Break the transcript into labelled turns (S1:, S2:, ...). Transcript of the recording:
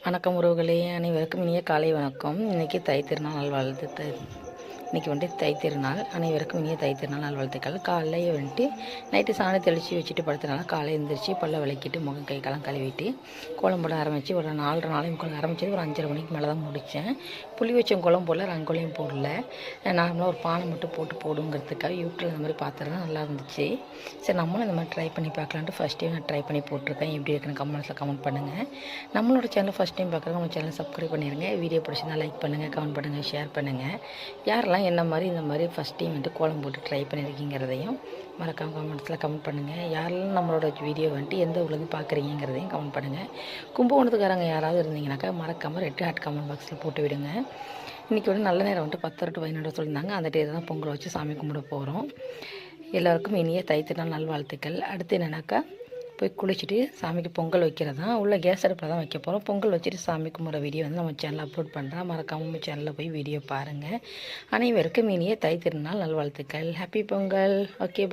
S1: வணக்கம் உறவுகளே, அனைவருக்கும் இனிய காலை வணக்கம். இன்றைக்கி தை திருநாள் நல்வாழ்த்து. இன்றைக்கி வந்துட்டு தை திருநாள். அனைவருக்கும் இனிய தை திருநாள் நல்வாழ்த்துக்கள். காலையில் வந்துட்டு நைட்டு சாணி தெளித்து வச்சுட்டு படுத்தனால காலை எழுந்திரிச்சு பல்ல விளக்கிட்டு முகம் கை காலம் கழுவிட்டு கோலம் போட ஆரம்பித்து ஒரு 4:30 ஆரம்பிச்சது. ஒரு 5:30 மணிக்கு மேலே தான் முடித்தேன். புளி வச்ச கோலம் போடல, ரங்கோலியும் போடல. நார்மலாக ஒரு பானை மட்டும் போடுங்கிறதுக்காக யூடியூப்பில் இந்த மாதிரி பார்த்துருந்தேன். நல்லா இருந்துச்சு. சரி, நம்மளும் இந்த மாதிரி ட்ரை பண்ணி பார்க்கலான்ட்டு ஃபஸ்ட் டைம் நான் ட்ரை பண்ணி போட்டிருக்கேன். எப்படி இருக்குன்னு கமெண்ட்ஸில் கமெண்ட் பண்ணுங்கள். நம்மளோட சேனல் ஃபஸ்ட் டைம் பார்க்குறவங்க நம்ம சேனல் சப்ஸ்கிரைப் பண்ணிடுங்க. வீடியோ பிடிச்சிருந்தா லைக் பண்ணுங்கள், கமெண்ட் பண்ணுங்கள், ஷேர் பண்ணுங்கள். யாரெல்லாம் என்ன மாதிரி இந்த மாதிரி ஃபஸ்ட் டைம் வந்துட்டு கோலம் போட்டு ட்ரை பண்ணியிருக்கீங்கிறதையும் மறக்காமல் கமெண்ட்ஸில் கமெண்ட் பண்ணுங்கள். யாரெல்லாம் நம்மளோட வீடியோ வந்துட்டு எந்த ஊர்லேருந்து பார்க்குறீங்கிறதையும் கமெண்ட் பண்ணுங்கள். கும்பகோணத்துக்காரங்க யாராவது இருந்தீங்கன்னாக்கா மறக்காமல் ரெட் ஹார்ட் கமெண்ட் பாக்ஸில் போட்டு விடுங்க. இன்றைக்கி வந்து நல்ல நேரம் வந்துட்டு 10 to 11 சொல்லியிருந்தாங்க. அந்த டே தான் பொங்கல் வச்சு சாமி கும்பிட போகிறோம். எல்லாருக்கும் இனிய தை திருநாள் நல்வாழ்த்துக்கள். அடுத்து என்னென்னாக்கா போய் குளிச்சுட்டு சாமிக்கு பொங்கல் வைக்கிறது தான். உள்ள கேஸ் அடுப்பில் தான் வைக்க போகிறோம். பொங்கல் வச்சுட்டு சாமி கும்பிட்ற வீடியோ வந்து நம்ம சேனலில் அப்லோட் பண்ணுறேன். மறக்காமல் நம்ம சேனலில் போய் வீடியோ பாருங்கள். அனைவருக்கும் இனிய தை திருநாள் நல்வாழ்த்துக்கள். ஹாப்பி பொங்கல். ஓகே.